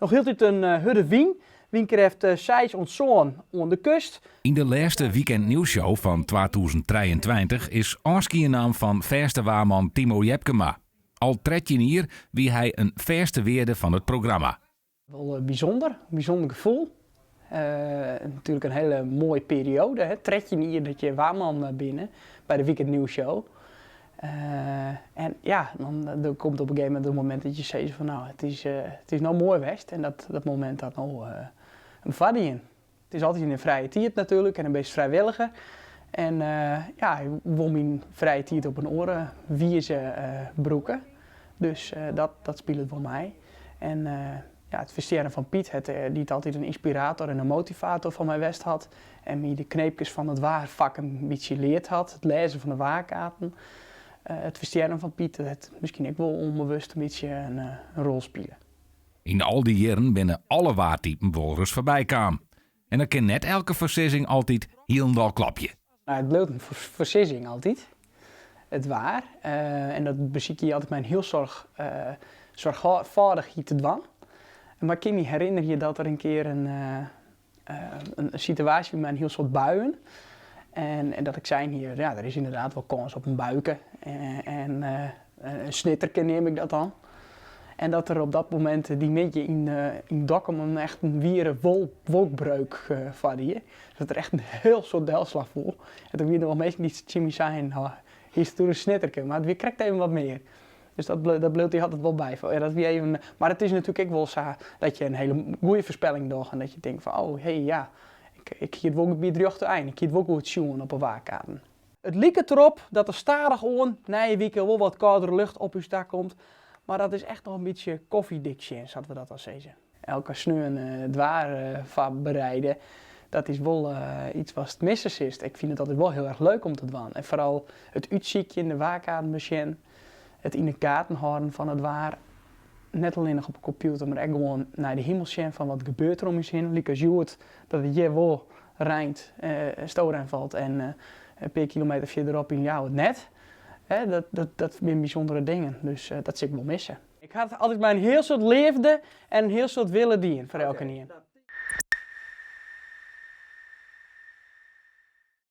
Nog heel tijd een hudde wien. Wien krijgt Seis ontzoon aan de kust. In de laatste Weekend Nieuwsshow van 2023 is naam van verste waarman Timo Jepkema. Al 13 jaar wie hij een verste weerde van het programma. Wel een bijzonder gevoel. Natuurlijk een hele mooie periode. Hè? 13 jaar dat je waarman binnen bij de Weekend Nieuwsshow. En ja, dan komt op een gegeven moment dat je zegt van nou, het is nou mooi west. En dat moment dat nou een vaddien. Het is altijd in een vrije tijd natuurlijk en een beetje vrijwilliger. En ja, ik won mijn vrije tijd op een oren wiezen broeken. Dus dat speelt voor mij. En ja, het versteren van Piet, die het altijd een inspirator en een motivator van mij west had. En me de kneepjes van het waarvak een beetje leerd had. Het lezen van de waarkaarten. Het versteren van Piet, het misschien ook wel onbewust een beetje een rol spelen. In al die jaren binnen alle waartypen wolrus voorbij kwam. En dan kan net elke versissing altijd hielendal klapje. Nou, het bleef een versissing altijd. Het waar. En dat beziek je altijd mijn heel zorgvuldig hier te doen. Maar ik kan me herinneren dat er een keer een situatie met een heel soort buien. En dat ik zei hier, ja, er is inderdaad wel kans op een buiken. En een snitterke neem ik dat dan. En dat er op dat moment die beetje in Dokkum echt een wieren wolkbreuk vaddie. Dus dat er echt een heel soort delslag voor. En toen weer nog meestal niet Jimmy zijn, hier is toen een snitterke, maar het krijgt even wat meer. Dus dat bleef hij altijd wel bij. Ja, dat weer even, maar het is natuurlijk ook wel zo dat je een hele goede voorspelling doet. En dat je denkt van, oh hé ja, ik hier het wel bij 3 eind. Ik hier het wel goed zien op een waarkaarten. Het lijkt erop dat er stadig on, na je week wel wat koudere lucht op uw dak komt. Maar dat is echt nog een beetje koffiedik zoals we dat al zeggen. Elke snu een dwaar bereiden, dat is wel iets wat het missen is. Ik vind het altijd wel heel erg leuk om te doen. En vooral het uitziekje in de waarkaartenmachine, het in de kaarten houden van het waar. Net alleen nog op een computer, maar echt gewoon naar de hemel zien van wat gebeurt er om je heen. Like als je hoort dat het je wel rijnt, stoot valt en een paar kilometer verderop in jou het net. Dat zijn bijzondere dingen, dus dat zie ik wel missen. Ik had altijd maar een heel soort leefde en een heel soort willen dienen voor elke keer.